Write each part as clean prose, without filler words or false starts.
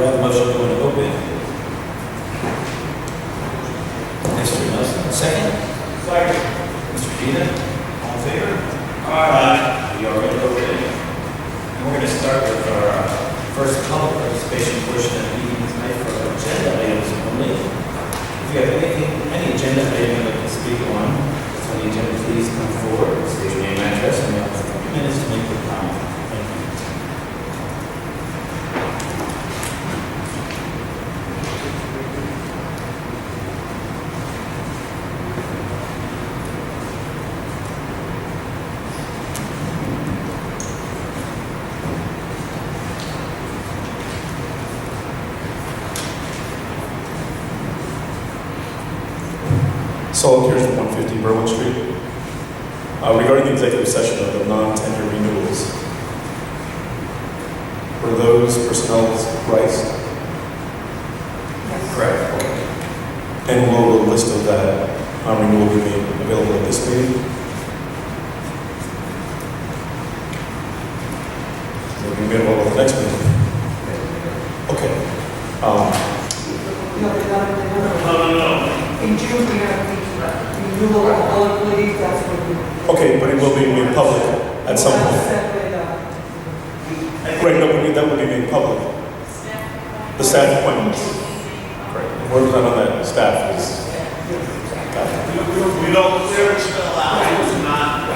I have a motion to go into open? Mr. Nelson, second? Second. Mr. Dina, all in favor? Aye. We are in open. And we're going to start with our first public participation portion of the meeting tonight for our agenda items only. If you have any agenda item you'd like to speak on, that's on the agenda, please come forward, state your name and address, and you'll have a few minutes to make your comment. Thank you. So here's the 150 Berwyn Street. Regarding the executive session of the non-tender renewals, were those personnel priced? Yes. Correct. And will the list of that renewal be made available at this meeting? Will it be made available at the next meeting? Okay. No. In June, we have the renewal of all employees, that's what we. Okay, but it will be made public at some point. Separate, Right, no, that will be made public. The staff appointments. Right. Whoever's not on that staff is. Got it. We don't clear it spell out. It's not.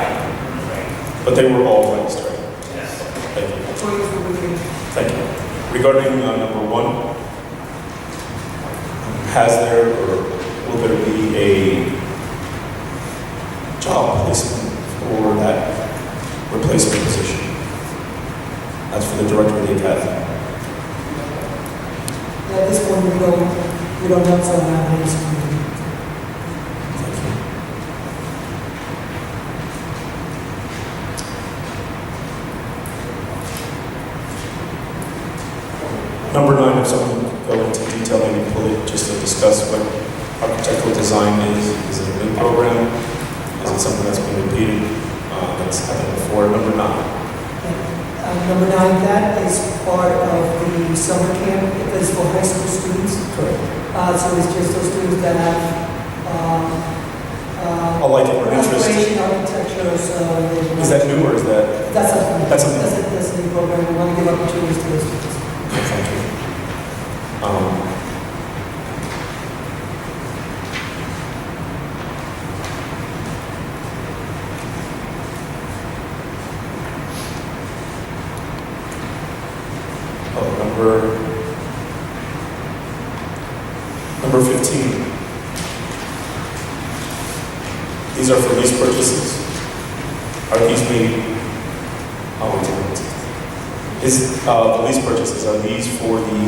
But they were all raised, right? Yes. Thank you. employees will be. Thank you. Regarding number one, has there or will there be a job placement for that replacement position? That's for the director of the academy. At this point, we don't have some happenings. Thank you. Number 9, if someone could go into detail, maybe pull it just to discuss what architectural design is. Is it a new program? Is it something that's been repeated? That's happened before. Number 9. Number 9, that is part of the summer camp. It is for high school students. Correct. So it's just those students that have I like it for interest. restoration architecture. So Is that new or is that? That's something. That's something. That's a new program. We want to give opportunities to those students. Thank you. Number 15. These are for lease purchases. Are these made? The lease purchases, are these for the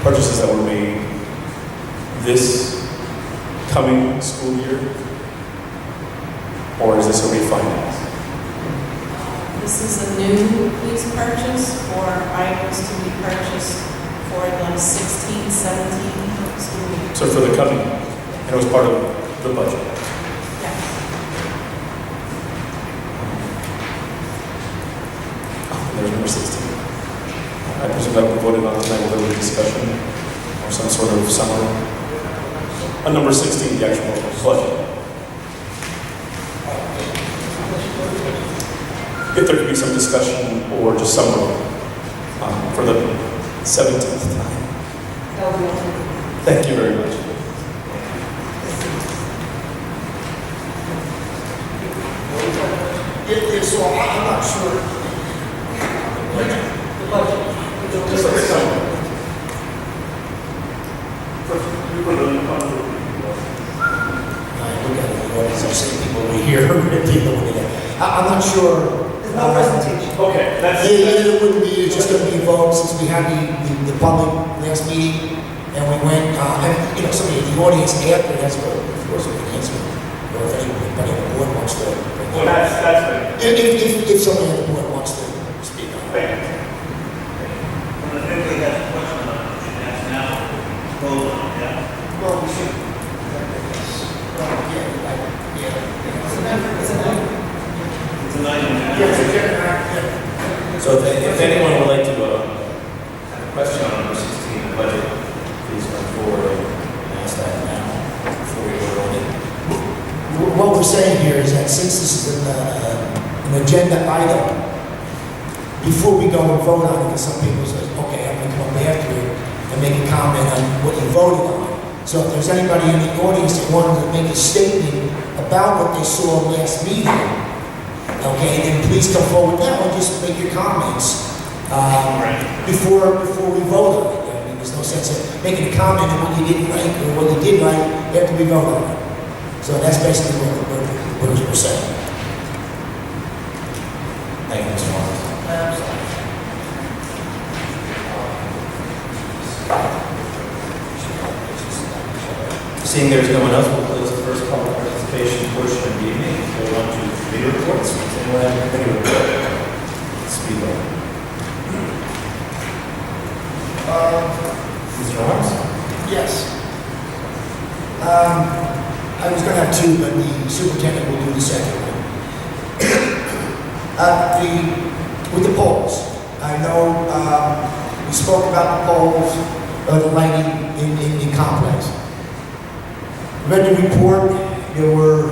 purchases that were made this coming school year? Or is this a refinance? This is a new lease purchase for items to be purchased for the 16-17 school year. So for the coming, and it was part of the budget. Yes. There's number 16. I presume that we voted on tonight with a discussion or some sort of summary. Number 16, the actual budget. If there could be some discussion or just summary for the 17th time. Thank you very much. So I'm not sure. The budget. Just like a summary. Look at the audience, I see people over here, people over there. I'm not sure. There's no presentation. Okay, that's. Yeah, it wouldn't be, it's just going to be a vote since we had the public last meeting and we went, and somebody in the audience after has, of course, we can answer. Or if anybody on the board wants to. Well, that's If somebody on the board wants to speak on it. fair. Well, I think we have a question on it, and that's now rolled on, yeah? Well, we should. It's an item. So if anyone would like to have a question on number 16, we're saying here is that since this is an agenda item, before we go and vote on it, because some people say, okay, I'm gonna come up after it and make a comment on what you voted on. So if there's anybody in the audience that wanted to make a statement about what they saw last meeting, okay, then please come forward now and just make your comments before we vote on it. I mean, there's no sense of making a comment on what you didn't like or what you did like after we vote on it. So that's basically what we're saying. Thank you, Mr. Morris. Seeing there's no one else, we'll close the first public participation portion of the evening. Go on to committee reports. Does anyone have a committee report? Speak up. Mr. Arms? Yes. I was going to have two, but the superintendent will do the second one. With the polls, I know we spoke about the polls, the lighting in the complex. Read the report. There were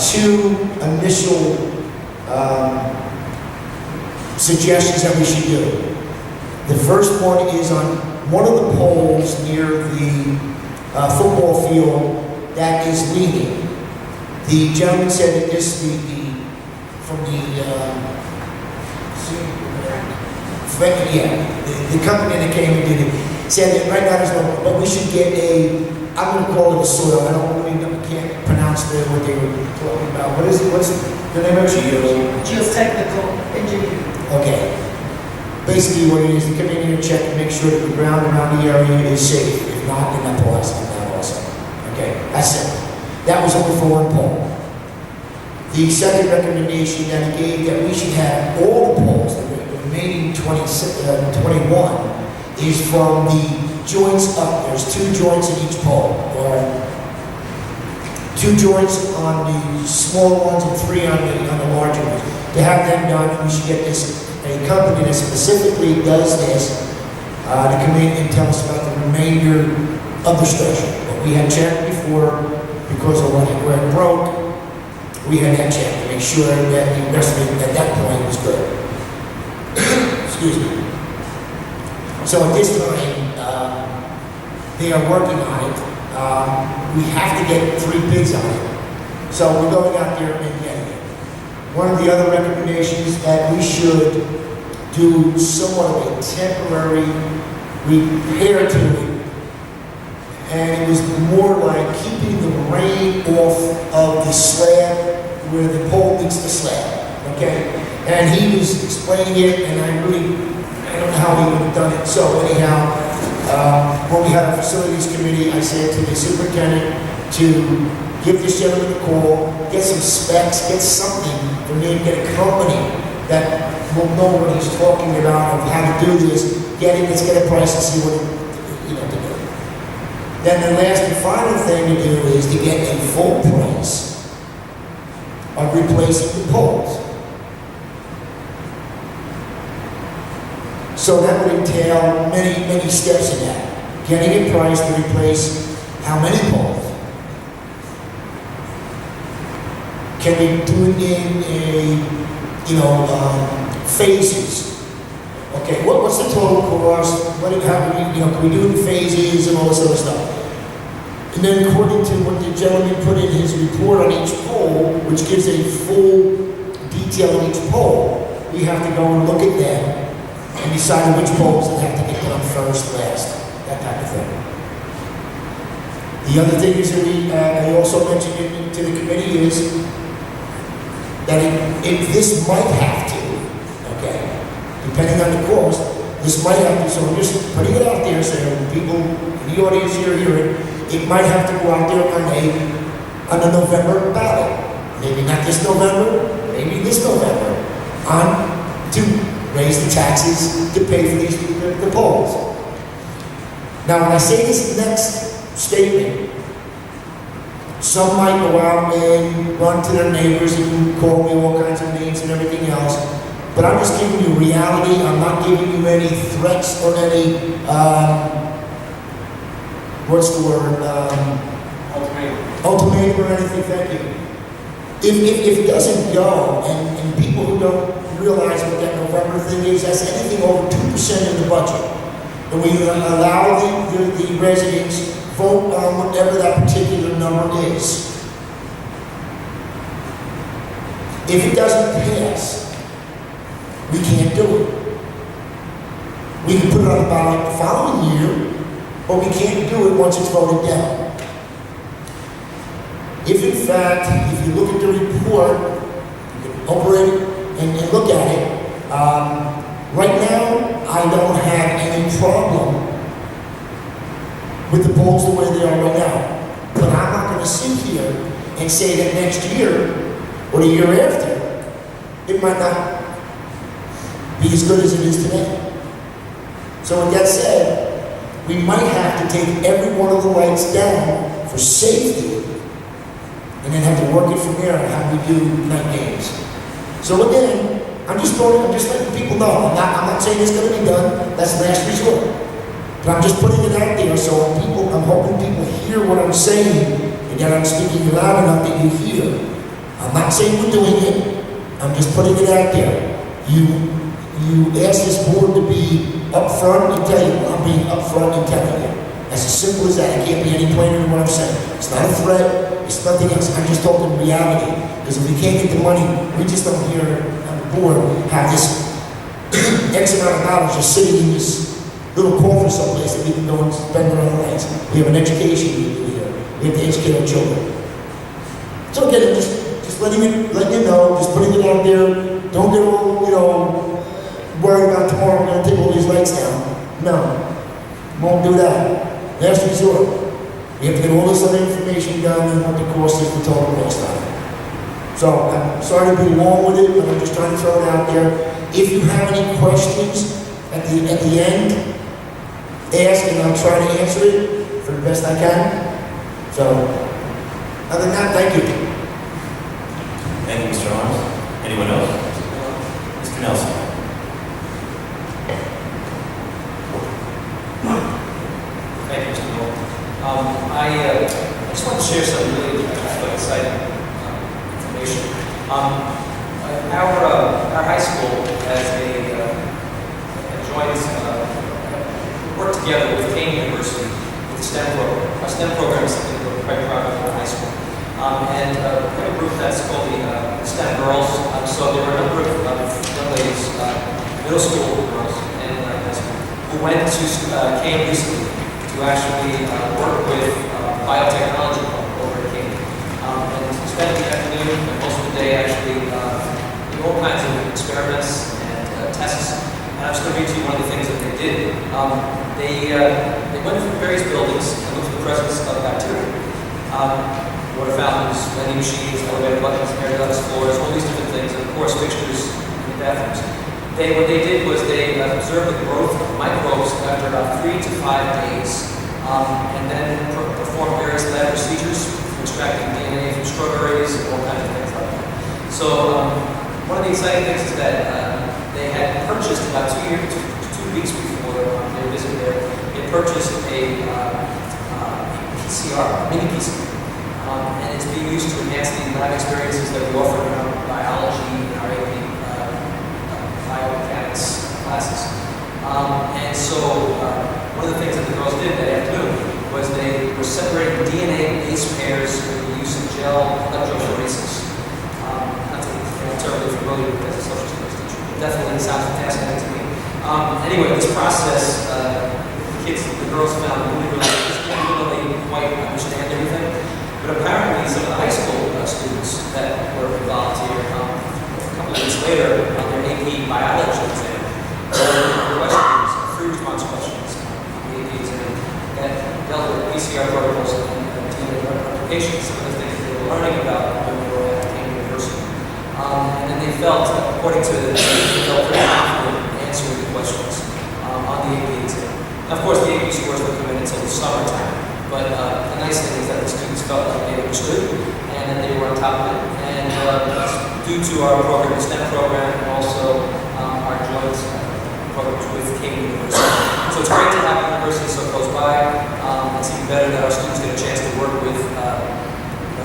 two initial suggestions that we should do. The first one is on one of the poles near the football field that is leaning. The gentleman said that this, the company that came and did it, said that right now there's no, but we should get I'm going to call it a soil, I don't really know, can't pronounce what they were talking about. What's the name of it? Geotechnical engineer. Okay. Basically what it is, to come in here and check and make sure that the ground around the area is safe. If not, then that pole has to come down also. Okay, that's it. That was only for one pole. The second recommendation that he gave, that we should have all the poles, the remaining 21, is from the joints up. There's 2 joints in each pole, or 2 joints on the small ones and 3 on the larger ones. To have them done, we should get a company that specifically does this to come in and tell us about the remainder of the structure. But we had checked before, because of where it broke, we had that checked to make sure that the rest of it at that point was good. Excuse me. So at this time, they are working on it. We have to get 3 bids on it. So we're going out there and getting it. One of the other recommendations that we should do somewhat of a temporary repair to it. And it was more like keeping the rain off of the slab where the pole meets the slab. Okay? And he was explaining it, and I don't know how he would have done it. So anyhow, when we had a facilities committee, I said to the superintendent to give this gentleman a call, get some specs, get something from him, get a company that will know what he's talking about of how to do this. Let's get a price and see what to do. Then the last and final thing to do is to get a full price of replacing the poles. So that would entail many steps in that. Getting a price to replace how many poles? Can we do it in phases? Okay, what's the total cost? Can we do it in phases and all this other stuff? And then according to what the gentleman put in his report on each pole, which gives a full detail on each pole, we have to go and look at them and decide which poles that have to get done first, last, that type of thing. The other thing is that I also mentioned it to the committee is that if this might have to, okay, depending on the cost, this might have to, so I'm just putting it out there so when people in the audience here hear it might have to go out there on a November ballot. Maybe not this November, maybe this November, to raise the taxes to pay for the polls. Now, when I say this next statement, some might go out and run to their neighbors and call me all kinds of names and everything else, but I'm just giving you reality. I'm not giving you any threats or any, what's the word? ultimatum or anything, thank you. If it doesn't go, and people who don't realize what that November thing is, that's anything over 2% of the budget. And we allow the residents vote on whatever that particular number is. If it doesn't pass, we can't do it. We can put it on the ballot the following year, but we can't do it once it's voted down. If in fact, if you look at the report, you can operate it and look at it, right now, I don't have any problem with the polls the way they are right now. But I'm not going to sit here and say that next year or the year after, it might not be as good as it is today. So with that said, we might have to take every one of the lights down for safety and then have to work it from there on how we do night games. So again, I'm just letting people know. I'm not saying it's going to be done. That's last resort. But I'm just putting it out there so I'm hoping people hear what I'm saying and that I'm speaking loud enough that you hear. I'm not saying we're doing it. I'm just putting it out there. You ask this board to be upfront and tell you. I'm being upfront and telling you. That's as simple as that. I can't be any plainer than what I'm saying. It's not a threat. It's nothing else. I'm just talking reality. Because if we can't get the money, we just don't hear on the board have this X amount of dollars just sitting in this little corner someplace that we can go and spend it on the lights. We have an education we do here. We have to educate our children. So again, just letting you know, just putting it out there. Don't get all, worried about tomorrow we're going to take all these lights down. No, won't do that. Last resort. We have to get all this other information done and what the cost is for total cost on it. So I'm sorry to be long with it, but I'm just trying to throw it out there. If you have any questions at the end, ask and I'll try to answer it for the best I can. So other than that, thank you. Thank you, Mr. Arms. Anyone else? Mr. Nelson. Thank you, Mr. Noel. I just want to share some really quite exciting information. Our high school has worked together with Kane University with the STEM program. Our STEM program is something we're quite proud of at our high school. And we have a group that's called the STEM Girls. So there were a number of young ladies, middle school girls and high school, who went to Kane recently to actually work with biotechnology over at King. And spent the afternoon and most of the day actually doing all kinds of experiments and tests. And I'm just going to read to you one of the things that they did. They went through various buildings and looked for the presence of bacteria. Water fountains, vending machines, elevator buttons, air ducts, floors, all these different things, and of course fixtures in the bathrooms. What they did was they observed the growth of microbes after about 3 to 5 days, and then performed various lab procedures for extracting DNA from strawberries and all kinds of things like that. So one of the exciting things is that they had purchased about 2 weeks before their visit there, they purchased a PCR, mini PCR, and it's being used to enhance the lab experiences that we offer in our biology and our AP biomechanics classes. And so one of the things that the girls did that afternoon was they were separating DNA base pairs with the use of gel electrophoresis. Not that I'm terribly familiar with as a social studies teacher, but definitely sounds fascinating to me. Anyway, this process, the girls found really quite understand everything. But apparently some of the high school students that were involved here, a couple of weeks later on their AP biology exam, questions, free response questions on the AP exam that dealt with PCR protocols and DNA applications, some of the things they were learning about when they were at Kane University. And then they felt, according to the they felt pretty confident in answering the questions on the AP exam. And of course, the AP scores would come in until the summertime. But the nice thing is that the students felt like they understood and that they were on top of it. And that's due to our program, the STEM program, and also our joint programs with King University. So it's great to have a university so close by. It's even better that our students get a chance to work with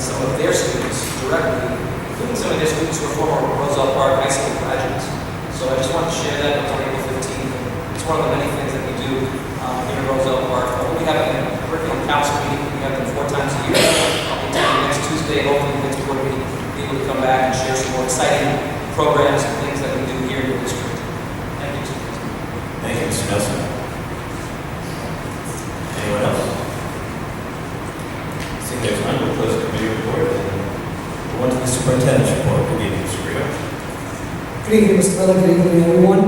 some of their students directly, including some of their students who are former Roselle Park High School graduates. So I just wanted to share that on April 15th. It's one of the many things that we do here in Roselle Park. We'll be having a curriculum council meeting. We have them 4 times a year. I'll be attending next Tuesday. Hopefully the next board meeting will be able to come back and share some more exciting programs and things that we do here in the district. Thank you. Thank you, Mr. Nelson. Anyone else? Seeing there's none, we'll close the committee report. And we'll go to the superintendent's report. Good evening, Mr. Rio. Good evening, Mr. Miller. Good evening, everyone.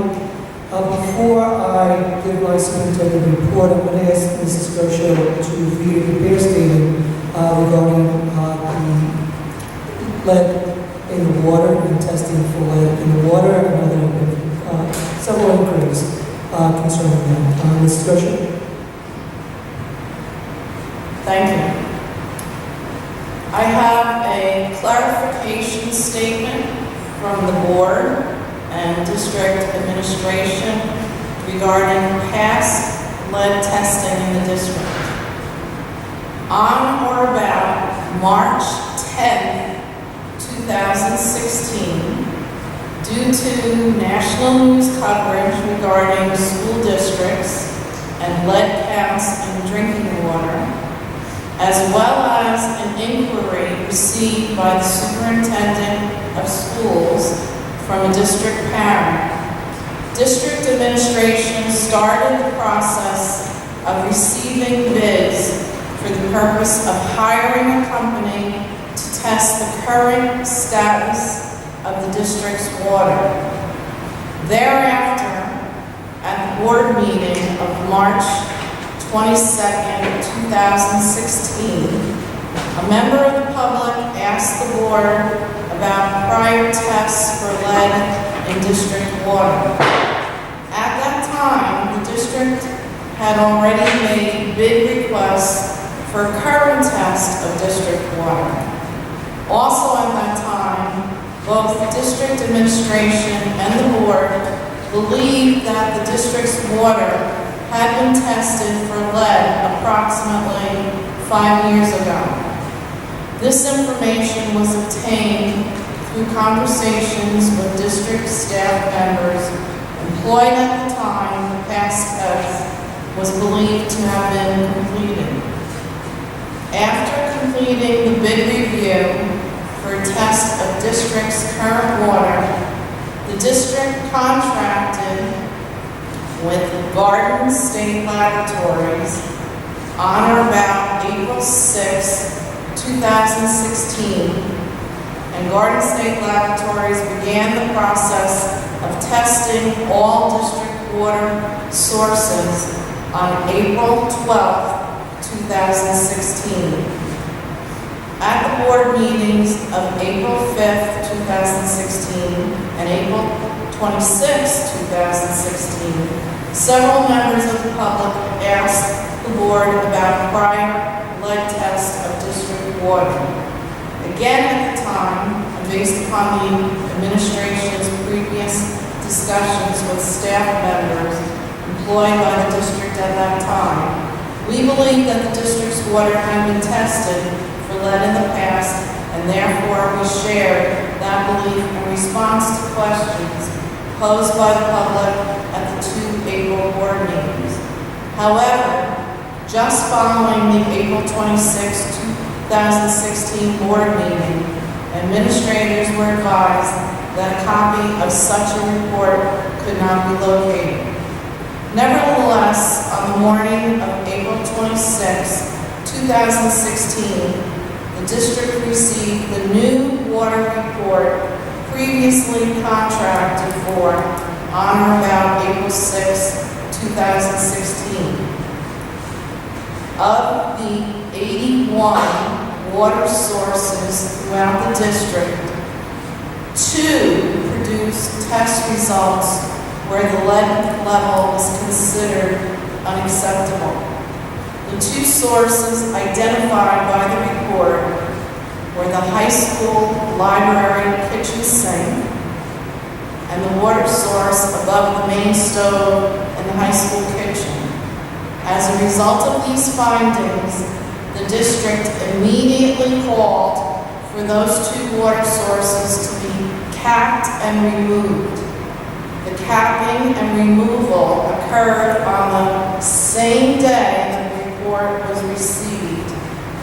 Before I give my superintendent report, I'm going to ask Mrs. Gershel to read a prepared statement regarding the lead in the water and testing for lead in the water and other several inquiries concerning that. Mrs. Gershel? Thank you. I have a clarification statement from the board and district administration regarding past lead testing in the district. On or about March 10, 2016, due to national news coverage regarding school districts and lead counts in drinking water, as well as an inquiry received by the superintendent of schools from a district parent, district administration started the process of receiving bids for the purpose of hiring a company to test the current status of the district's water. Thereafter, at the board meeting of March 22nd, 2016, a member of the public asked the board about prior tests for lead in district water. At that time, the district had already made bid requests for a current test of district water. Also at that time, both the district administration and the board believed that the district's water had been tested for lead approximately 5 years ago. This information was obtained through conversations with district staff members employed at the time the past test was believed to have been completed. After completing the bid review for a test of district's current water, the district contracted with Garden State Laboratories on or about April 6, 2016, and Garden State Laboratories began the process of testing all district water sources on April 12, 2016. At the board meetings of April 5, 2016 and April 26, 2016, several members of the public asked the board about prior lead tests of district water. Again at the time, and based upon the administration's previous discussions with staff members employed by the district at that time, we believe that the district's water had been tested for lead in the past, and therefore we shared that belief in response to questions posed by the public at the 2 April board meetings. However, just following the April 26, 2016 board meeting, administrators were advised that a copy of such a report could not be located. Nevertheless, on the morning of April 26, 2016, the district received the new water report previously contracted for on or about April 6, 2016. Of the 81 water sources throughout the district, 2 produced test results where the lead level was considered unacceptable. The 2 sources identified by the report were the high school library kitchen sink and the water source above the main stove in the high school kitchen. As a result of these findings, the district immediately called for those two water sources to be capped and removed. The capping and removal occurred on the same day the report was received,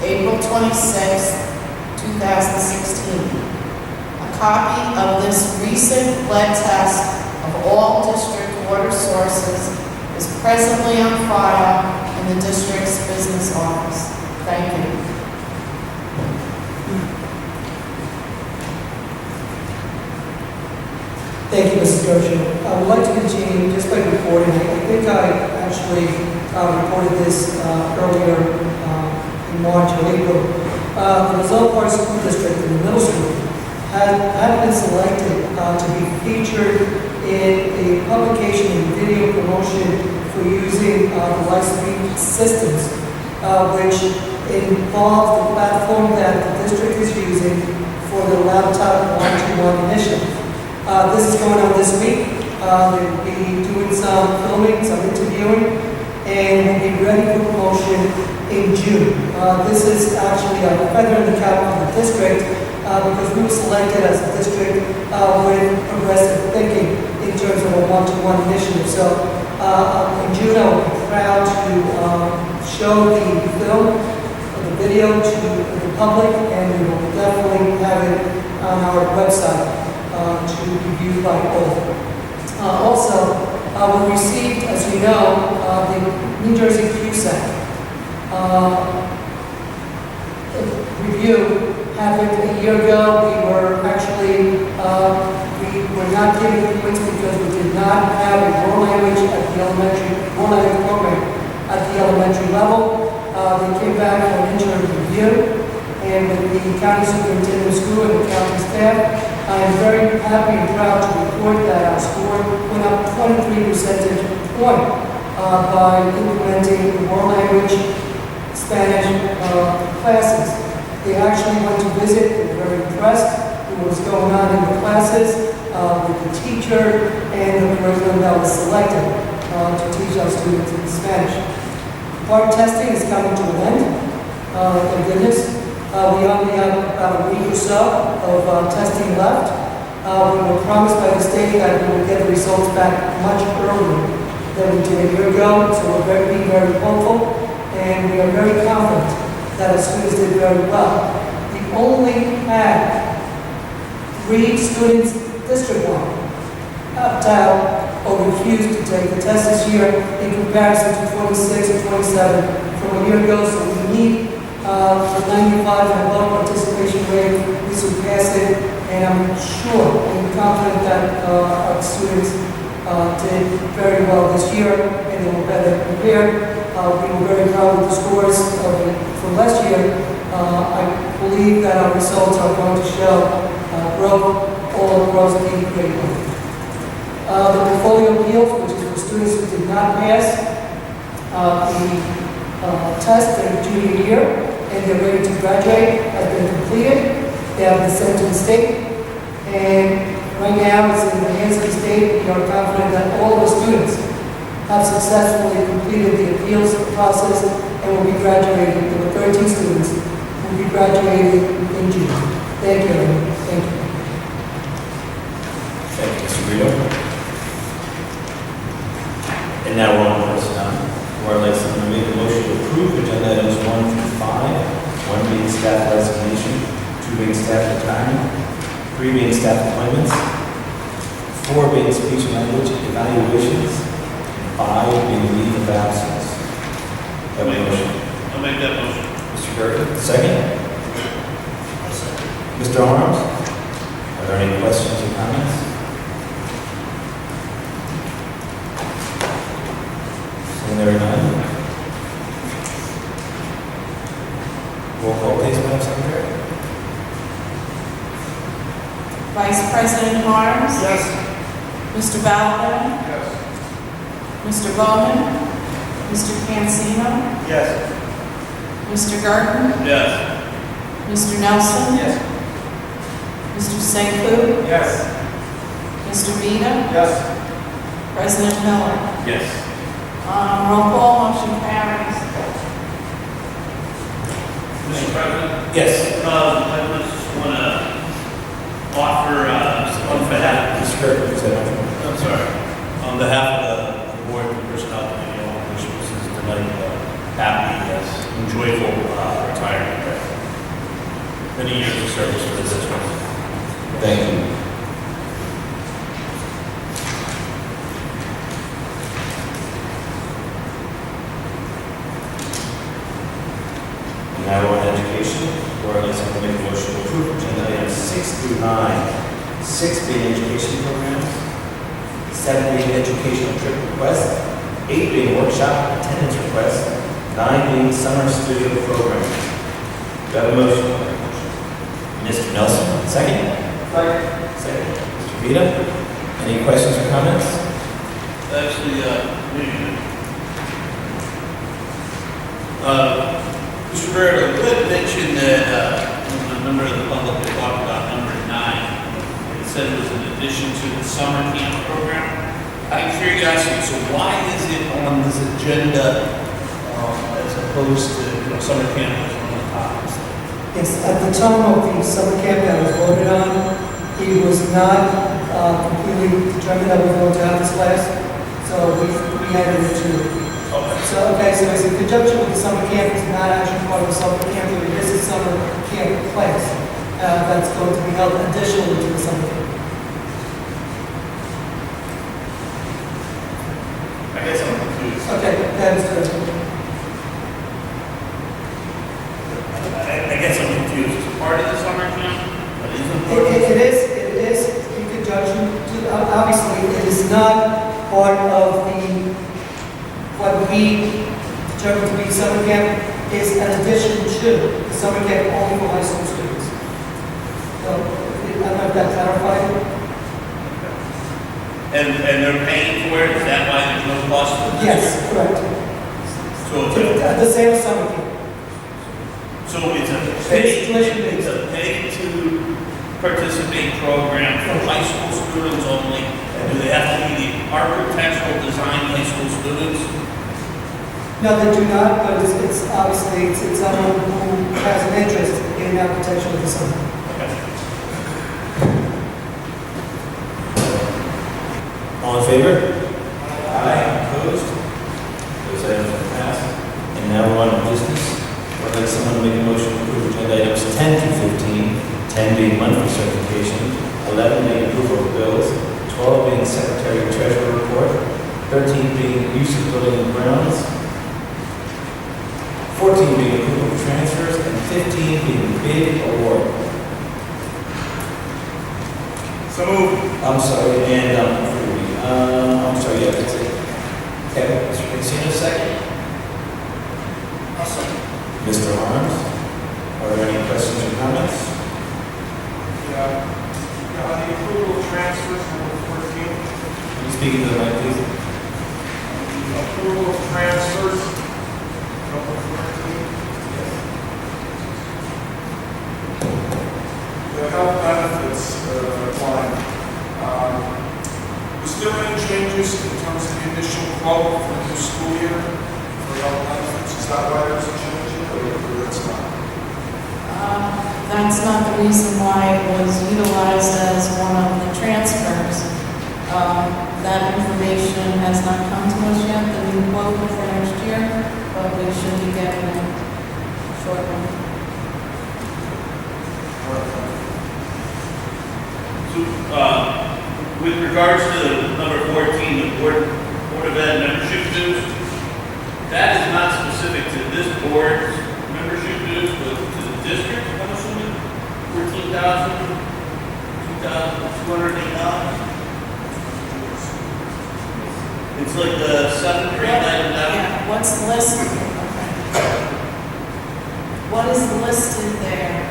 April 26, 2016. A copy of this recent lead test of all district water sources is presently on file in the district's business office. Thank you. Thank you, Mrs. Goshen. I would like to continue just by reporting. I think I actually reported this earlier in March or April. The Roselle Park School District in the middle school had been selected to be featured in a publication and video promotion for using the Lightspeed systems, which involves the platform that the district is using for the laptop one-to-one initiative. This is going on this week. We'll be doing some filming, some interviewing, and we'll be ready for promotion in June. This is actually a feather in the cap of the district because we were selected as a district with progressive thinking in terms of a one-to-one initiative. So in June, I will be proud to show the film, the video to the public, and we will definitely have it on our website to be viewed by all. Also, we received, as you know, the New Jersey QSAC review happened a year ago. We were actually, we were not giving points because we did not have a world language at the world language program at the elementary level. They came back for an interim review, and with the county superintendent of school and the county staff, I am very happy and proud to report that our score went up 23 percentage point by implementing the world language Spanish classes. They actually went to visit, they were very impressed with what was going on in the classes, with the teacher and the curriculum that was selected to teach our students in Spanish. Part testing is coming to an end, thank goodness. We only have about a week or so of testing left. We were promised by the state that we will get the results back much earlier than we did a year ago, so we're being very hopeful, and we are very confident that our students did very well. We only had 3 students district-wide opt out or refused to take the test this year in comparison to 26 or 27 from a year ago, so we need for 95 and above participation rate, we surpass it, and I'm sure and confident that our students did very well this year, and they were better prepared. We were very proud of the scores from last year. I believe that our results are going to show growth all across the grade level. The portfolio appeals, which is for students who did not pass the test their junior year, and they're ready to graduate, has been completed. They have been sent to the state, and right now it's in the hands of the state. We are confident that all of the students have successfully completed the appeals process and will be graduating. There were 13 students who will be graduating in June. Thank you, everyone. Thank you. Thank you, Mr. Brito. And now we're on personnel. I'd like someone to make a motion to approve agenda items 1 through 5, 1 being staff resignation, 2 being staff retirement, 3 being staff appointments, 4 being speech and language evaluations, and 5 being leave of absence. Have a motion? I'll make that motion. Mr. Gergen, second? Mr. Arms? Are there any questions or comments? Seeing there are none. Roll call, please, Madam Secretary. Vice President Harms? Yes. Mr. Balaban? Yes. Mr. Bowman? Mr. Cancino? Yes. Mr. Gergen? Yes. Mr. Nelson? Yes. Mr. Sekou? Yes. Mr. Vita? Yes. President Miller? Yes. Roll call, motion carries. Yes. I just want to offer, on behalf, I'm sorry, on behalf of the board and personnel committee, I want to wish Mrs. Delight happy, yes, enjoyable retirement. Many years of service to the district. Thank you. Now on education, or I'd like someone to make a motion to approve agenda items 6 through 9. 6 being education programs, 7 being educational trip request, 8 being workshop attendance request, 9 being summer studio program. Do I have a motion? Mr. Nelson, second? Second. Mr. Vita, any questions or comments? Actually, Mr. Bird, you had mentioned that a member of the public had talked about number 9. It said it was in addition to the summer camp program. Out of curiosity, so why is it on this agenda as opposed to summer camp was one of the topics? Yes, at the time of the summer camp that was voted on, it was not completely determined that we were going to have this class, so we added it to. So it's in conjunction with the summer camp, it's not actually part of the summer camp, but it is a summer camp class that's going to be held additionally to the summer camp. I guess I'm confused. Okay, that is good. I guess I'm confused. It's part of the summer camp, but isn't part of It is in conjunction to, obviously, it is not part of what we determined to be summer camp, is an addition to the summer camp only for high school students. So, I don't know if that clarified it. And they're paying for it? Is that why there's no cost to the Yes, district? correct. So it's The same summer camp. it's a pay to participate program for high school students only. And do they have to be the architectural design high school students? No, they do not, but it's obviously, it's someone who has an interest in architecture of the summer. Okay. All in favor? Aye. Opposed? Those items are passed. And now we're on to business. I'd like someone to make a motion to approve agenda items 10 to 15, 10 being monthly certification, 11 being approval of bills, 12 being secretary and treasurer report, 13 being use of building and grounds, 14 being approval of transfers, and 15 being bid award. So moved. I'm sorry, and I'm sorry, yeah, that's it. Okay, Mr. Casino, second. I'll second. Mr. Arms, are there any questions or comments? Yeah, on the approval of transfers, number 14. Can you speak into the mic, please? Approval of transfers, number 14. The health benefits line. Was there any changes in terms of the initial quote for the new school year for health benefits? Is that why there's a change here, or it's not? That's not the reason why it was utilized as one of the transfers. That information has not come to us yet, the new quote for next year, but we should be getting it shortly. So, with regards to number 14, the Board of Ed membership dues, that is not specific to this board's membership dues, but to the district, I'm assuming, $14,208. It's like the 7th grade item down. Yeah, what's listed? Okay. What is listed there?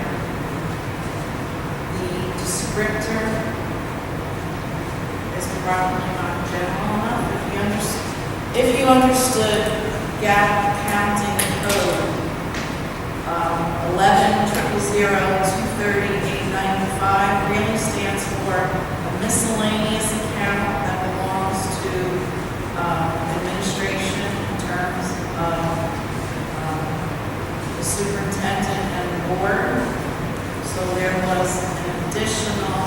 The descriptor is probably not general enough. If you understood GAAP accounting code, 11-000-230-895 really stands for a miscellaneous account that belongs to administration in terms of the superintendent and the board. So there was an additional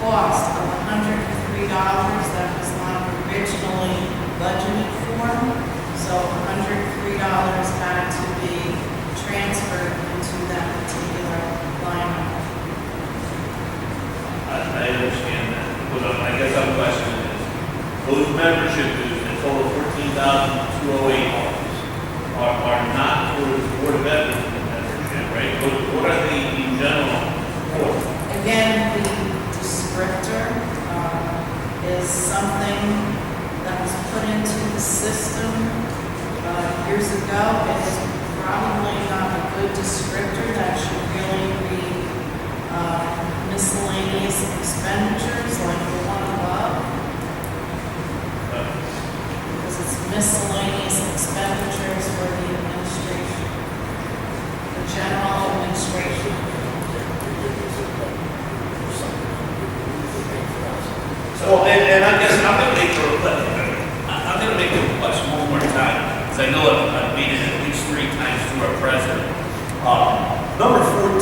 cost of $103 that was not originally budgeted for. So $103 had to be transferred into that particular line item. I understand that, but I guess I'm questioning this. Those membership dues, a total of $14,208, are not for the Board of Veterans membership, right? What are they in general for? Again, the descriptor is something that was put into the system years ago. It is probably not a good descriptor. That should really be miscellaneous expenditures like the one above. Because it's miscellaneous expenditures for the administration, the general administration. So, and I guess I'm going to make the request, I'm going to make the request one more time, because I know I've made it at least 3 times through our president. Number 14,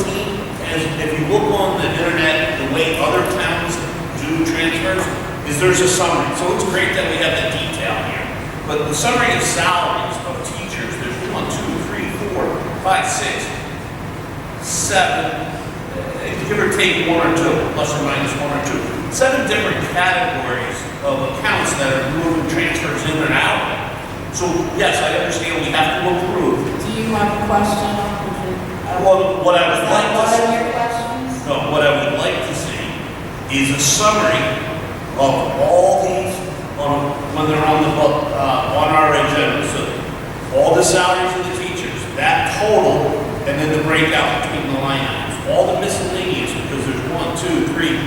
as if you look on the internet, the way other towns do transfers, is there's a summary. So it's great that we have the detail here. But the summary of salaries of teachers, there's 1, 2, 3, 4, 5, 6, 7, give or take 1 or 2, plus or minus 1 or 2. 7 different categories of accounts that are moving transfers in and out. So yes, I understand we have to approve. Do you have a question? Well, what I would like to What see, are your questions? no, what I would like to see is a summary of all these when they're on the book, on our agenda. So all the salaries of the teachers, that total, and then the breakout between the line items. All the miscellaneous, because there's 1, 2, 3,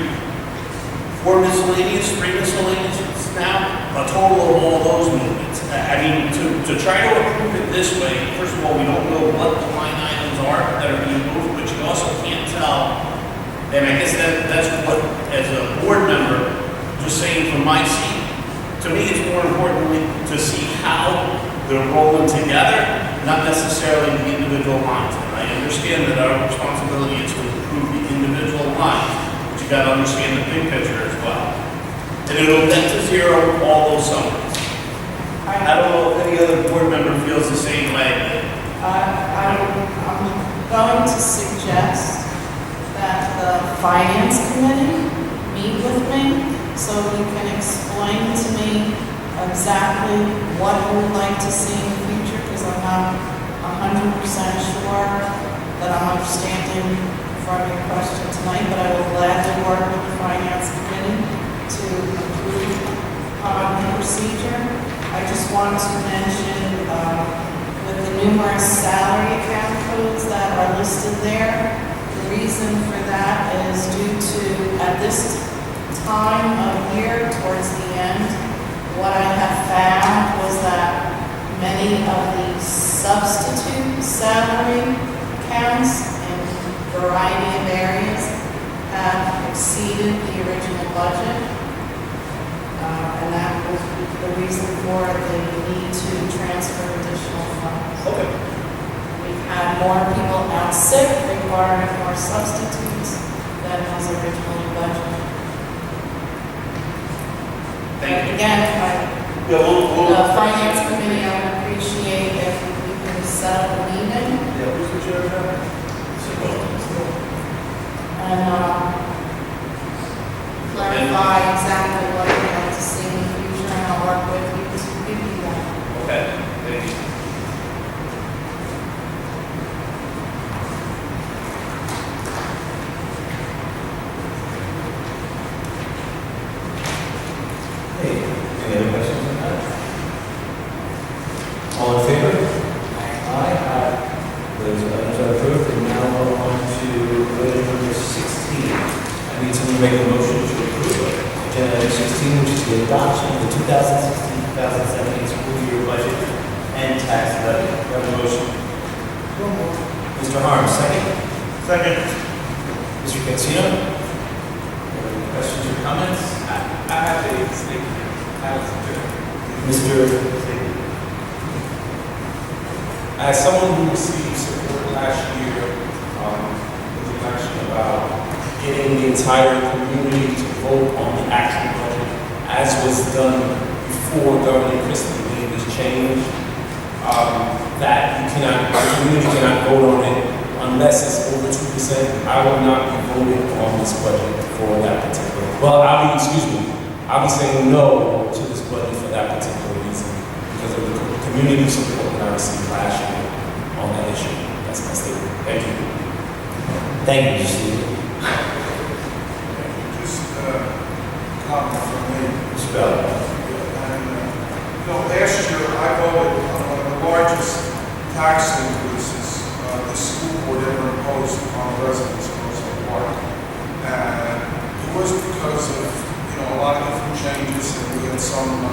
4 miscellaneous, 3 miscellaneous. It's now a total of all those movements. I mean, to try to approve it this way, first of all, we don't know what the line items are that are being moved, but you also can't tell. And I guess that's what, as a board member, just saying from my seat, to me, it's more important to see how they're rolling together, not necessarily the individual lines. And I understand that our responsibility is to improve the individual lines, but you got to understand the big picture as well. And it'll net to zero all those summaries. I don't know if any other board member feels the same way. I'm going to suggest that the finance committee meet with me so you can explain to me exactly what you would like to see in the future, because I'm not 100% sure that I'm understanding from your question tonight, but I will gladly work with the finance committee to improve the procedure. I just want to mention with the numerous salary account codes that are listed there, the reason for that is due to, at this time of year, towards the end, what I have found was that many of the substitute salary accounts in a variety of areas have exceeded the original budget. And that was the reason for the need to transfer additional funds. Okay. We've had more people out sick, requiring more substitutes than was originally budgeted. Thank you. Again, Yeah, the finance committee, I would appreciate if we could set up a meeting Yeah, who's the chair of that? and clarify exactly what you'd like to see in the future, and I'll work with you to give you that. Okay, thank you. Hey, any other questions on that? All in favor? Aye. Those items are approved, and now we're on to item number 16. I need someone to make a motion to approve agenda item 16, which is the adoption of the 2016-2017 school year budget and tax levy. Do I have a motion? Mr. Harms, second. Second. Mr. Cancino? Any questions or comments? I have a statement. Mr. As someone who received support last year was an action about getting the entire community to vote on the actual budget, as was done before Governor Christie made this change. That the community cannot vote on it unless it's over 2%. I will not be voting on this budget for that particular. Well, I'll be saying no to this budget for that particular reason because of the community support that I received last year on that issue. That's my statement. Thank you. Thank you, Mr. Steve. Just comment from me. Mr. Bell. Last year I voted on one of the largest tax increases the school board ever imposed on residents of Roselle Park. And it was because of, a lot of different changes, and we had some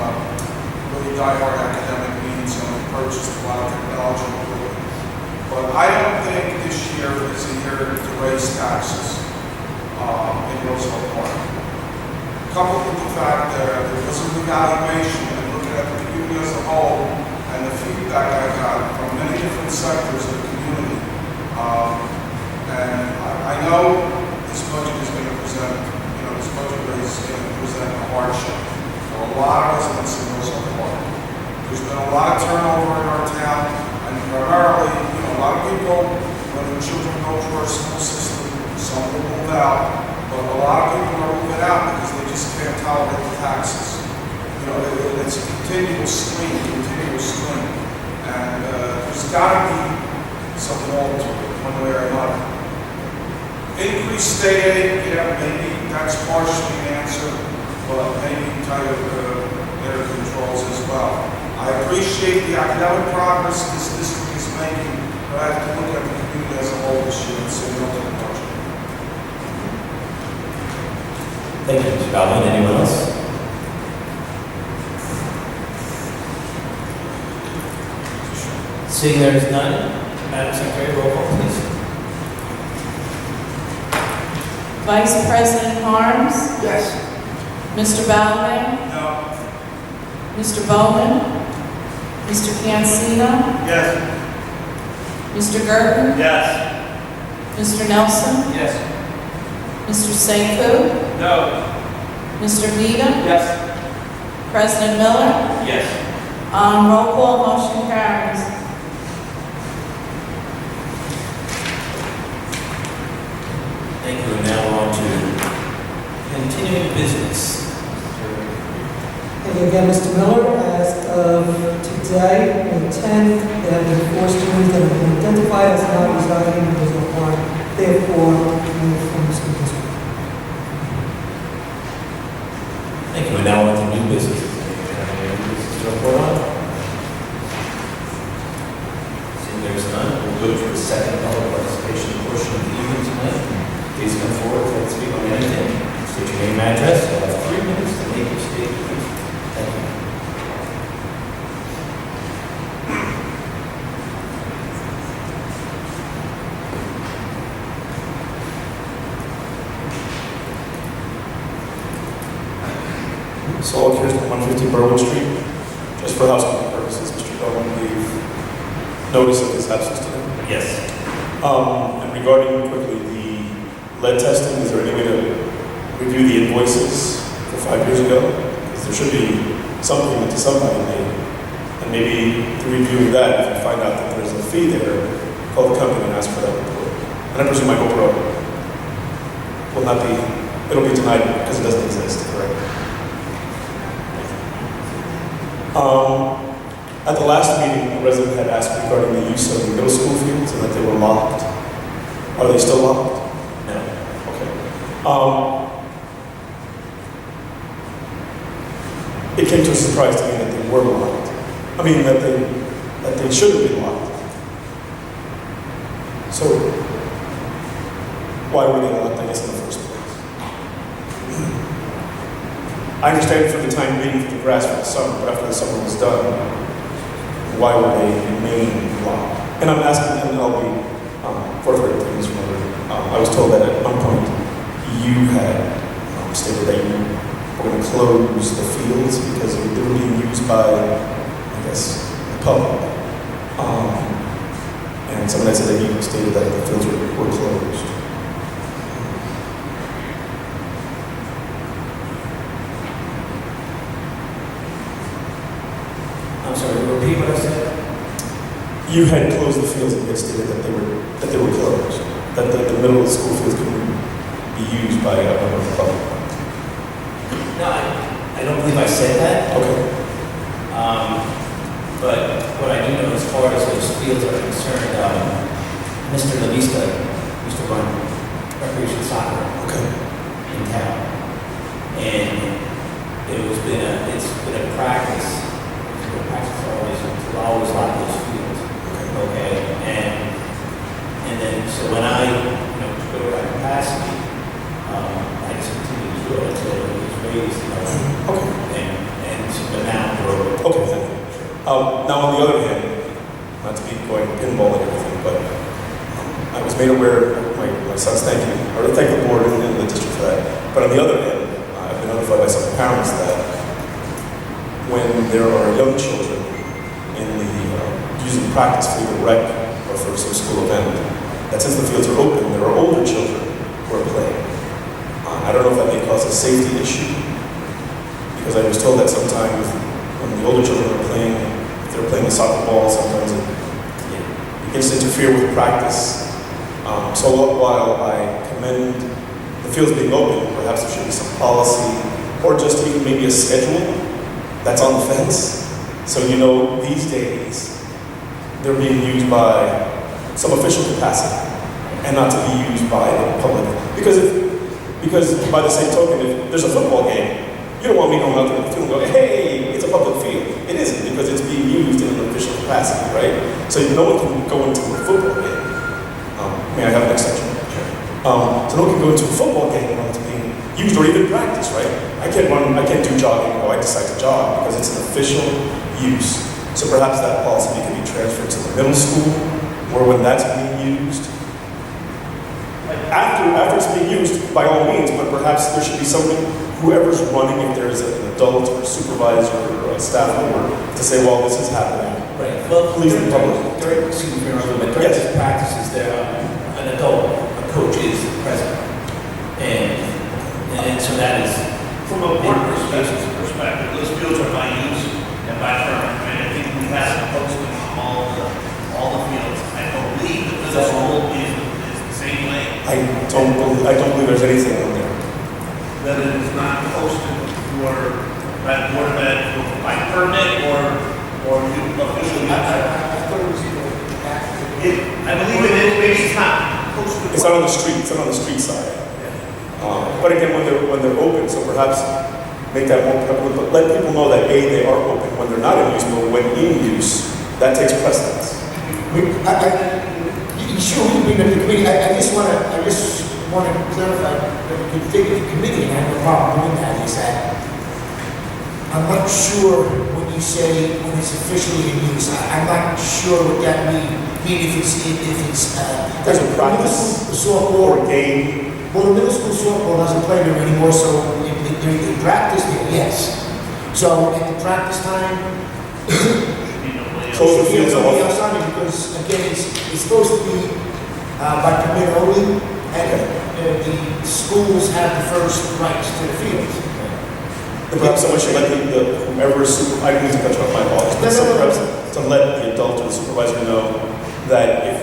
really diehard academic needs, and we purchased a lot of technology equipment. But I don't think this year is a year to raise taxes in Roselle Park. Coupled with the fact that there was a revaluation and looking at the community as a whole and the feedback I got from many different sectors of the community. And I know this budget is going to present, this budget raise is going to present a hardship for a lot of residents in Roselle Park. There's been a lot of turnover in our town, and primarily, a lot of people, when their children go to our school system, some will move out, but a lot of people are moving out because they just can't tolerate the taxes. It's a continual stream. And there's got to be something altered one way or another. Increased state aid, yeah, maybe that's partially the answer, but maybe tighter air controls as well. I appreciate the academic progress this district is making, but I have to look at the community as a whole this year and say no to the budget. Thank you, Mr. Baldwin. Anyone else? Seeing there is none, Madam Secretary, roll call, please. Vice President Harms, Yes. Mr. Ballaway, No. Mr. Bowman, Mr. Cancina, Yes. Mr. Gerton, Yes. Mr. Nelson, Yes. Mr. Sekou, No. Mr. Vida, Yes. President Miller. Yes. Roll call, motion carries. Thank you. And now on to continuing business. And again, Mr. Miller, as of today, May 10th, there have been 4 students that have been identified as not residing in Roselle Park, therefore, removed from the school district. Thank you. And now on to new business. Any new business to report on? Seeing there's none, we'll go to the second public participation portion of the evening tonight. Please come forward and speak on anything. State your name and address. You'll have 3 minutes to make your statement. Thank you. So here's 150 Berwyn Street. Just for housekeeping purposes, Mr. Berwyn gave notice of his absence today. Yes. And regarding quickly the lead testing, is there any way to review the invoices for 5 years ago? Because there should be something that somebody made. And maybe through reviewing that, if you find out that there's a fee there, call the company and ask for that report. And I presume my GoPro will not be, it'll be denied because it doesn't exist, correct? At the last meeting, a resident had asked regarding the use of the middle school fields and that they were locked. Are they still locked? No. Okay. It came to a surprise to me that they were locked. I mean, that they shouldn't be locked. So, why were they locked, I guess, in the first place? I understand for the time being for the grass for the summer, but after the summer was done, why would they remain locked? And I'm asking, and I'll be forthright with this one. I was told that at one point you had stated that you were going to close the fields because they were being used by, I guess, the public. And and someone had said that you stated that the fields were closed. I'm sorry, repeat what I said? You had closed the fields and you had stated that they were closed, that the middle of the school fields couldn't be used by a member of the public. No, I don't believe I said that. Okay. But what I do know as far as those fields are concerned, Mr. Lavista used to run recreation soccer Okay. in town. And it's been a practice. The practice always like those fields. Okay. And then so when I took over that capacity, I just continued to do it until it was raised, Okay. and so but now we're Okay, thank you. Now, on the other hand, not to be going pinball and everything, but I was made aware, my son's thank you, or to thank the board and the district for that. But on the other hand, I've been notified by some parents that when there are young children in the using practice for either rec or for some school event, that since the fields are open, there are older children who are playing. I don't know if that may cause a safety issue, because I was told that sometimes when the older children are playing, if they're playing a soccer ball, sometimes it begins to interfere with practice. So while I commend the fields being open, perhaps there should be some policy, or just even maybe a schedule that's on the fence. So these days, they're being used by some official capacity, and not to be used by the public. Because by the same token, if there's a football game, you don't want me going out there in the field and going, hey, it's a public field. It isn't, because it's being used in an official capacity, right? So no one can go into a football game. May I have an extension? Sure. So no one can go into a football game when it's being used, or even practice, right? I can't do jogging, or I decide to jog, because it's an official use. So perhaps that policy can be transferred to the middle school, or when that's being used. After it's being used, by all means, but perhaps there should be something, whoever's running, if there is an adult or supervisor or a staff member, to say, well, this is happening. Right. Well, Please, the public. during Yes. practices, there an adult, a coach is present, and so that is From a board perspective, those fields are by use and by permit. I think we have to post them on all the fields. I believe that the school is the same way. I don't believe there's anything on there. That it is not posted for by the board of ed by permit or official use. I thought it was I believe it is, maybe it's not posted. It's not on the street. It's not on the street side. But again, when they're open, so perhaps make that more prevalent. But let people know that they are open when they're not in use, but when in use, that takes precedence. You sure we can bring up the committee? I just want to clarify the configure the committee, and I have no problem doing that, is that I'm not sure when you say when it's officially in use. I'm not sure what that means. I mean, if it's There's a practice softball or game. Well, the middle school softball doesn't play there anymore, so they're in practice there, yes. So at the practice time, Close the fields will be off. outside, because again, it's supposed to be by permit only, and the schools have the first rights to the fields. Perhaps someone should let whoever is I don't need to cut off my boss, but perhaps to let the adult or the supervisor know that if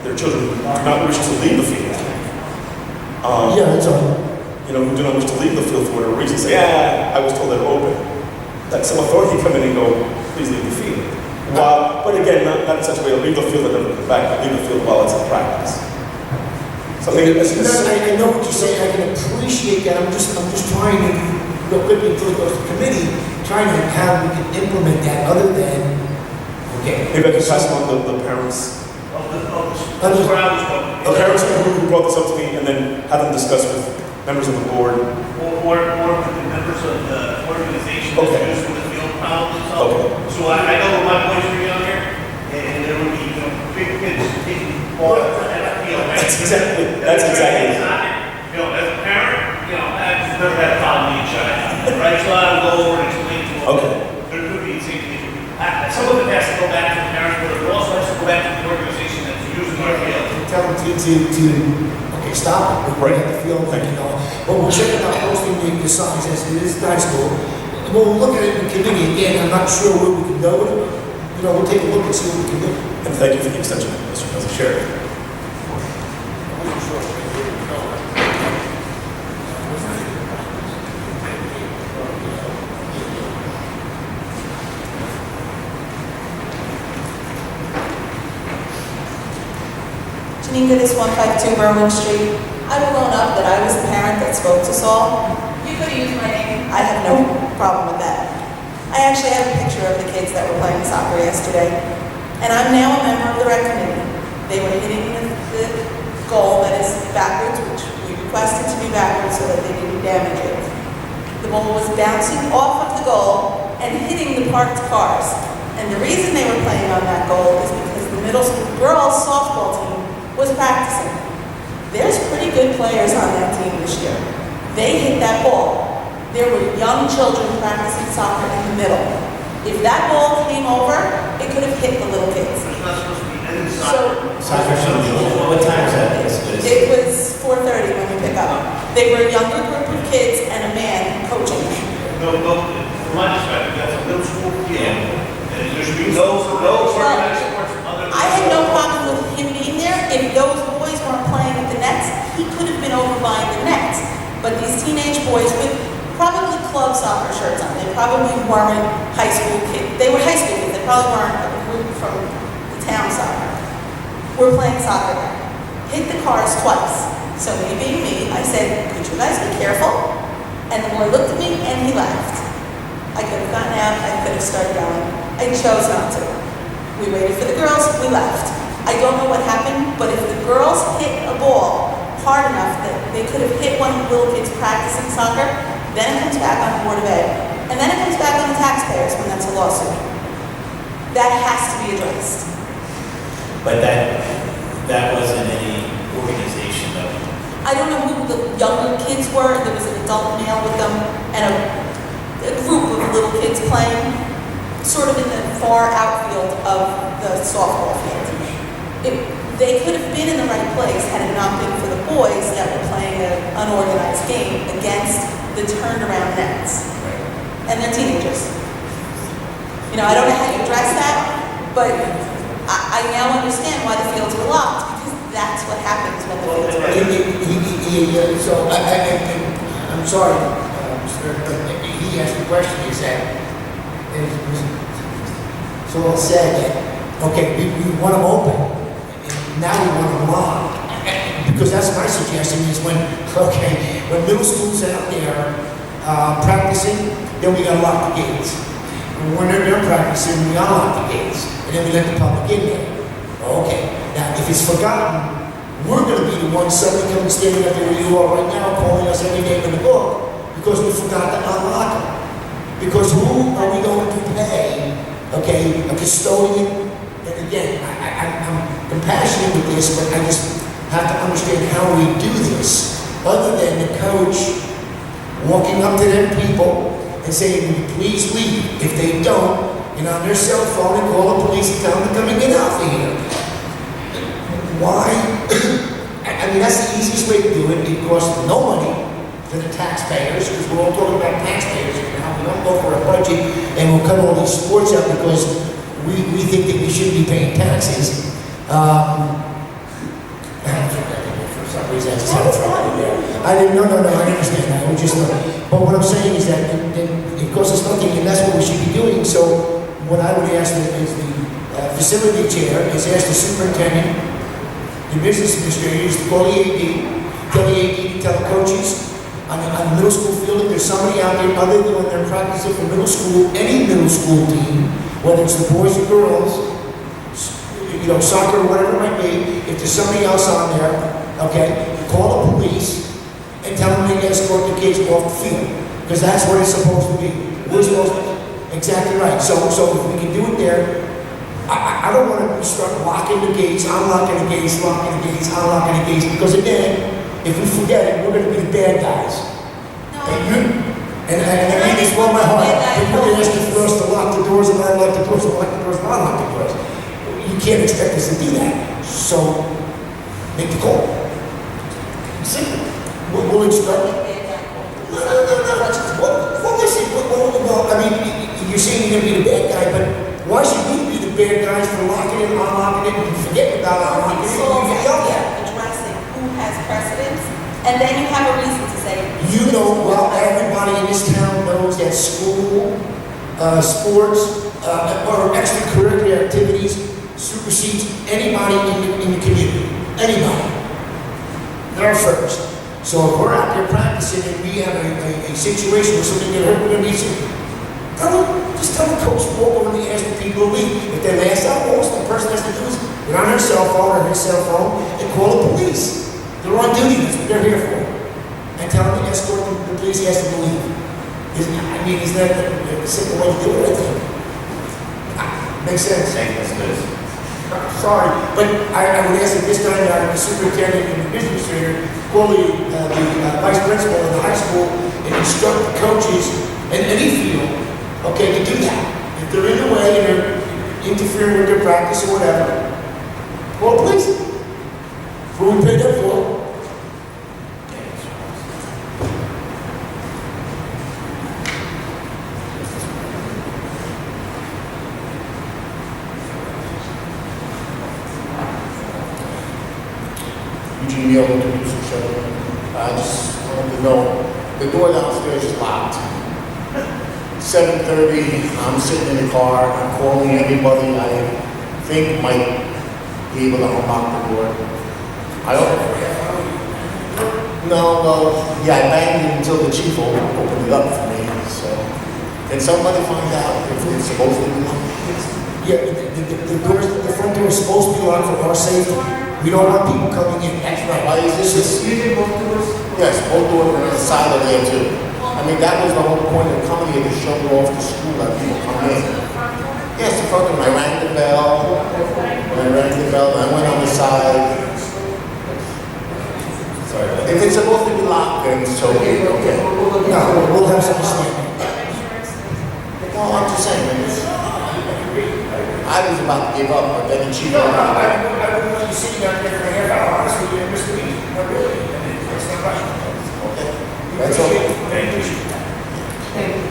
their children do not wish to leave the field, Yeah, that's all. who do not wish to leave the field for whatever reason, say, I was told they're open. Let some authority come in and go, please leave the field. But again, not in such a way to leave the field and never come back, but leave the field while it's in practice. Something I know what you're saying, I can appreciate that, I'm just trying to, real quickly before it goes to committee, trying to how we can implement that other than, okay. maybe I can pass on the parents. That's where I was going. The parents who brought this up to me, and then have them discuss with members of the board. Or with the members of the organization that's Okay. used for the field probably. Okay. So I know when my boys were young here, and there would be big kids taking balls at the field. Right? That's exactly it. As a parent, I've just never had a problem being shy. Right? So I would go over and explain to them. Okay. There could be a safety issue. Some of it has to go back to the parents, but it also has to go back to the organization that's using okay, stop it. We have to feel like, you know, but we're checking out posting the signs as it is high school. And we'll look at it in committee again. I'm not sure where we can go with it. You know, we'll take a look and see what we can do. And thank you for the extension, Mr. President. Sure. Janine Goodis, 152 Berwyn Street. I've grown up that I was the parent that spoke to Saul. You could have used my name. I have no problem with that. I actually have a picture of the kids that were playing soccer yesterday. And I'm now a member of the rec committee. They were hitting the goal that is backwards, which we requested to be backwards so that they didn't damage it. The ball was bouncing off of the goal and hitting the parked cars. And the reason they were playing on that goal is because the middle school girls softball team was practicing. There's pretty good players on that team this year. They hit that ball. There were young children practicing soccer in the middle. If that ball came over, it could have hit the little kids. So, Soccer should be, what time is that? it was 4:30 when we pick up. They were a younger group of kids and a man coaching them. No, from my perspective, that's a middle school field. And there should be no organized sports other than. I had no problem with him being there. If those boys weren't playing at the nets, he could have been over by the nets. But these teenage boys with probably club soccer shirts on, they probably weren't high school kids. They were high school kids. They probably weren't a group from the town soccer. We're playing soccer there. Hit the cars twice. So me being me, I said, could you guys be careful? And the boy looked at me and he laughed. I could have gotten out, I could have started going. I chose not to. We waited for the girls, we left. I don't know what happened, but if the girls hit a ball hard enough that they could have hit one of the little kids practicing soccer, then it comes back on the Board of Ed. And then it comes back on the taxpayers when that's a lawsuit. That has to be addressed. But that wasn't any organization though. I don't know who the younger kids were. There was an adult male with them and a group of little kids playing sort of in the far outfield of the softball field. They could have been in the right place had it not been for the boys that were playing an unorganized game against the turned around nets. And they're teenagers. You know, I don't know how you address that, but I now understand why the fields were locked, because that's what happens when the fields are locked. So I'm sorry, sir, but he asked the question, is that, so I'll say that, okay, we want them open, and now we want them locked. Because that's my suggestion is when middle school's out there practicing, then we gotta lock the gates. And when they're practicing, we unlock the gates, and then we let the public in there. Okay, now if it's forgotten, we're gonna be the ones suddenly coming standing up there where you are right now, calling us every name in the book, because we forgot to unlock them. Because who are we going to pay, okay, a custodian? And again, I'm compassionate with this, but I just have to understand how we do this, other than the coach walking up to them people and saying, will you please leave? If they don't, and on their cell phone and call the police and tell them to come and get out of here. Why? I mean, that's the easiest way to do it. It costs no money to the taxpayers, because we're all talking about taxpayers now. We don't go for a budget and we'll cut all these sports out because we think that we should be paying taxes. For some reason, I just had trouble there. I understand that. We just, but what I'm saying is that it costs us nothing, and that's what we should be doing. So what I would ask is the facility chair is ask the superintendent, the business administrators to call the AD, tell the AD to tell the coaches on the middle school field, if there's somebody out there other than when they're practicing for middle school, any middle school team, whether it's the boys or girls, you know, soccer or whatever it might be, if there's somebody else on there, okay, call the police and tell them to escort the kids off the field, because that's what it's supposed to be. We're supposed to, exactly right. So if we can do it there, I don't want to start locking the gates, unlocking the gates, locking the gates, unlocking the gates, because again, if we forget it, we're going to be the bad guys. And I mean this from my heart. You're going to ask for us to lock the doors and unlock the doors, and lock the doors and unlock the doors. You can't expect us to do that. So make the call. Simple. We'll instruct you. Well, listen, I mean, you're saying you're gonna be the bad guy, but why should we be the bad guys for locking it, unlocking it, and forgetting about unlocking it? So, You get yelled at. addressing who has precedence, and then you have a reason to say. You know, well, everybody in this town knows that school, sports, or extracurricular activities supersedes anybody in the community. Anybody. They're first. So if we're out there practicing and we have a situation where somebody get hurt, we're gonna be saying, just tell the coach, walk over and ask the people to leave. If they last out, all the person has to do is get on their cell phone or his cell phone and call the police. They're on duty, that's what they're here for. And tell them to escort the police, he has to leave. Is that a simple way to do it? I think. Makes sense. Thank you, Mr. Sorry, but I would ask at this time that the superintendent and the administrator call the vice principal in the high school and instruct the coaches and any field, okay, to do that. If they're in the way and they're interfering with their practice or whatever, call the police. That's what we paid up for. Eugene Neal, introduce each other. I just wanted to know, the door downstairs is locked. 7:30, I'm sitting in the car, I'm calling everybody I think might be able to unlock the door. I don't, I banged it until the chief opened it up for me, so. Can somebody find out if it's supposed to be locked? Yeah, the front door is supposed to be locked for our safety. We don't want people coming in. That's right. Why is this? Using both doors? Yes, both doors are on the side of there too. I mean, that was the whole point of coming here, to show off the school that people come in. Yes, the front door, I rang the bell, and I went on the side. Sorry. If it's supposed to be locked, then so be it, okay. No, we'll have some sleep. No, I'm just saying, I was about to give up, but then the chief. I wouldn't want you sitting out there for a half hour, honestly, you missed the meeting. Not really. That's not right. Okay, that's all. Thank you. Thank you.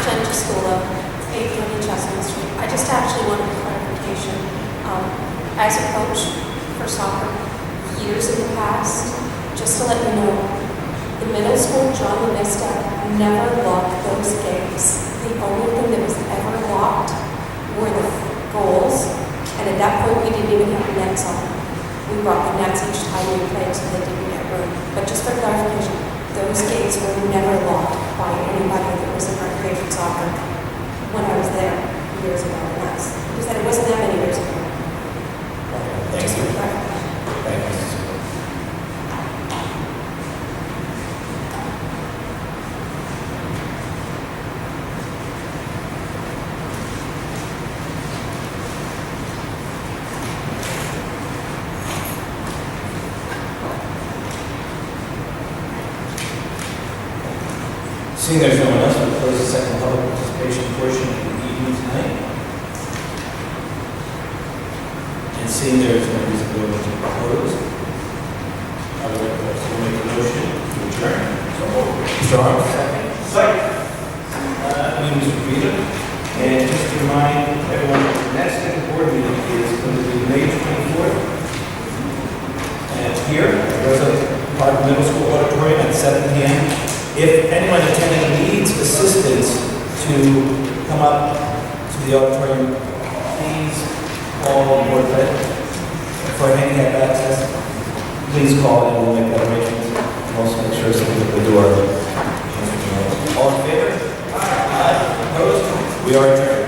Jen Giscola, 830 Chestnut Street. I just actually wanted clarification. As a coach for soccer, years in the past, just to let you know, the middle school, John Lamista, never locked those gates. The only thing that was ever locked were the goals, and at that point, we didn't even have nets on. We brought the nets each time we played so they didn't get ruined. But just for clarification, those gates were never locked by anybody that was in recreation soccer when I was there years ago. And that's because it wasn't that many years ago. Thank Just you. for clarification. Thank you. Seeing there's no one else, we'll close the second public participation portion of the evening tonight. And seeing there's no reason to go into close, I would like to make a motion to adjourn. Mr. Arms? Second. Mr. Vita. And just to remind everyone, the next board meeting is going to be May 24th. And here, Roselle Park Middle School Auditorium at 7 p.m. If anyone attending needs assistance to come up to the auditorium, please call the board for handicap access. Please call and we'll make that arrangement. And also make sure somebody at the door. All in favor? Aye. Opposed? We are adjourned.